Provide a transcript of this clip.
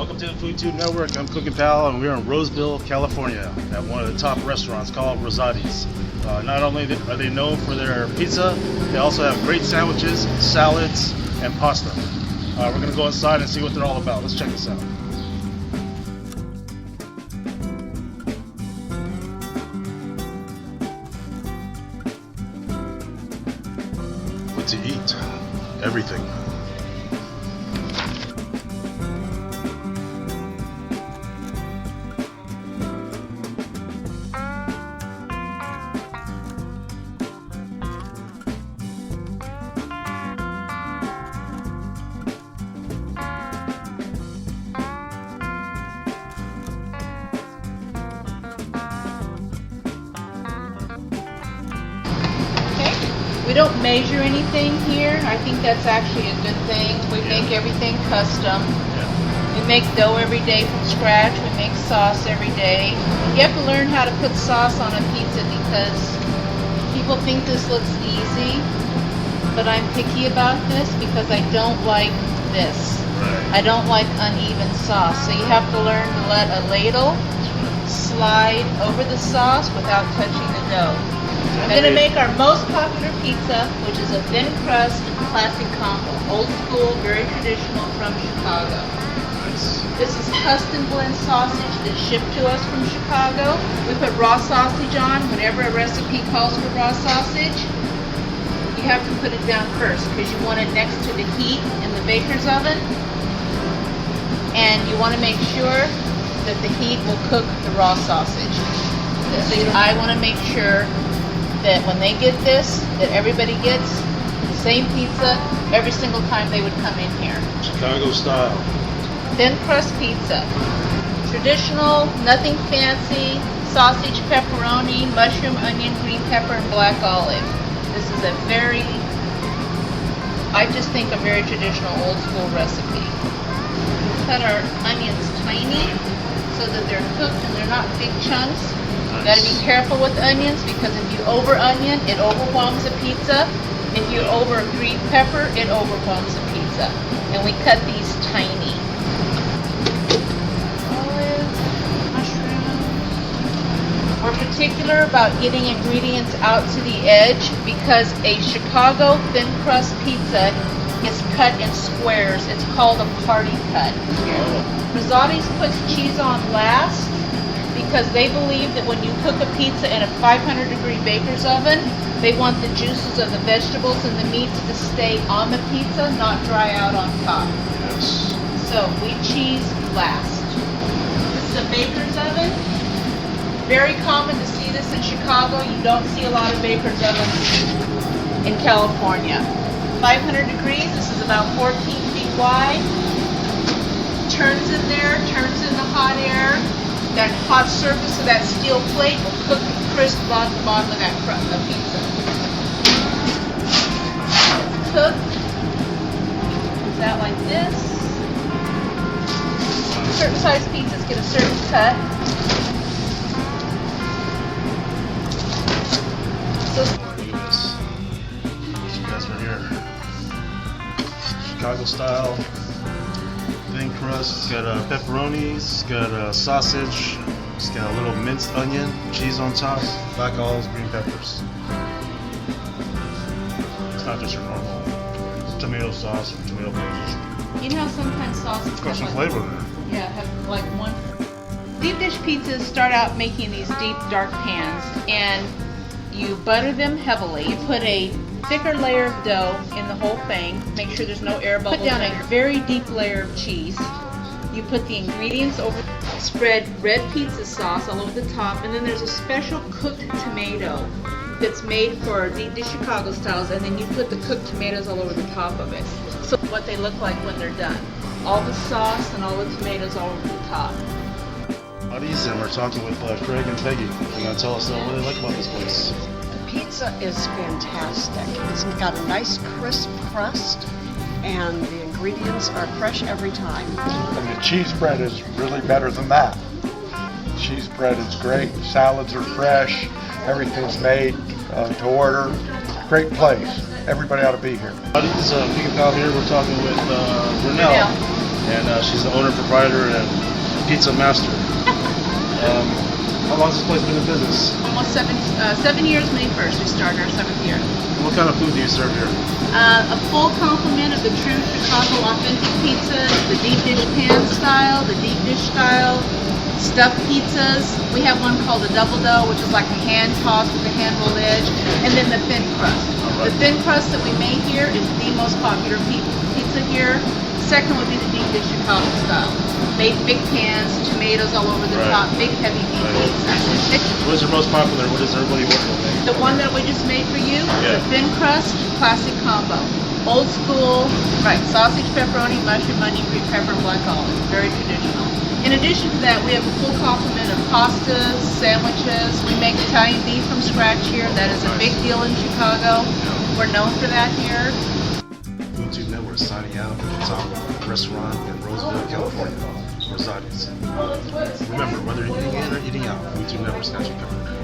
Welcome to the FoodTube Network. I'm Cooking Pal, and we're in Roseville, California, at one of the top restaurants called Rosati's. Not only are they known for their pizza, they also have great sandwiches, salads, and pasta. We're going to go inside and see what they're all about. Let's check this out. What to eat? Everything. We don't measure anything here. I think that's actually a good thing. We make everything custom. We make dough every day from scratch. We make sauce every day. You have to learn how to put sauce on a pizza because people think this looks easy, but I'm picky about this because I don't like this. I don't like uneven sauce. So you have to learn to let a ladle slide over the sauce without touching the dough. I'm going to make our most popular pizza, which is a thin crust classic combo. Old school, very traditional from Chicago. This is custom blend sausage that's shipped to us from Chicago. We put raw sausage on. Whenever a recipe calls for raw sausage, you have to put it down first because you want it next to the heat in the baker's oven. And you want to make sure that the heat will cook the raw sausage. So I want to make sure that when they get this, that everybody gets the same pizza every single time they would come in here. Chicago style. Thin crust pizza. Traditional, nothing fancy, sausage, pepperoni, mushroom, onion, green pepper, and black olive. This is a very, I just think a very traditional old school recipe. We cut our onions tiny so that they're cooked and they're not big chunks. You got to be careful with onions because if you over onion, it overwhelms a pizza. If you over green pepper, it overwhelms a pizza. And we cut these tiny. Olive, mushrooms. We're particular about getting ingredients out to the edge because a Chicago thin crust pizza is cut in squares. It's called a party cut. Rosati's puts cheese on last, because they believe that when you cook a pizza in a 500-degree baker's oven, they want the juices of the vegetables and the meats to stay on the pizza, not dry out on top. Yes. So we cheese last. This is a baker's oven. Very common to see this in Chicago. You don't see a lot of baker's ovens in California. 500 degrees, this is about 14 feet wide. Turns in there, turns in the hot air. That hot surface of that steel plate will cook crisp on the bottom of that pizza. Cook. Comes out like this. Certain size pizzas get a certain cut. So Look at this. You guys right here. Chicago style. Thin crust. It's got pepperonis, it's got sausage, it's got a little minced onion, cheese on top, black olives, green peppers. It's not just your normal tomato sauce or tomato paste. you know how sometimes sauces It's got some have flavor in there. Yeah, have like one. Deep dish pizzas start out making these deep dark pans, and you butter them heavily. You put a thicker layer of dough in the whole thing. Make sure there's no air bubbles. Put down a very deep layer of cheese. You put the ingredients over, spread red pizza sauce all over the top, and then there's a special cooked tomato that's made for deep dish Chicago styles, and then you put the cooked tomatoes all over the top of it. So what they look like when they're done. All the sauce and all the tomatoes all over the top. And we're talking with Craig and Peggy. They're going to tell us what they like about this place. Pizza is fantastic. It's got a nice crisp crust and the ingredients are fresh every time. And the cheese bread is really better than that. Cheese bread is great, salads are fresh, everything's made to order. Great place. Everybody ought to be here. This is Cooking Pal here. We're talking with Renell. and she's the owner, proprietor, and pizza master. How long has this place been in business? Almost 7 years. May 1st, we started our 7th year. What kind of food do you serve here? A full complement of the true Chicago authentic pizzas, the deep dish pan style, the deep dish style, stuffed pizzas. We have one called the double dough, which is like a hand toss with a hand rolled edge, and then the thin crust. The thin crust that we made here is the most popular pizza here. Second would be the deep dish Chicago style. Made big pans, tomatoes all over the top, big heavy meat pizza. What is your most popular? What is everybody working with? The one that we just made for you, the thin crust, classic combo. Old school, right, sausage, pepperoni, mushroom, onion, green pepper, black olive. Very traditional. In addition to that, we have a full complement of pastas, sandwiches. We make Italian beef from scratch here. That is a big deal in Chicago. We're known for that here. FoodTube Network signing out at the top restaurant in Roseville, California, Rosati's. Remember, whether you're eating in or eating out, FoodTube Network's got you covered.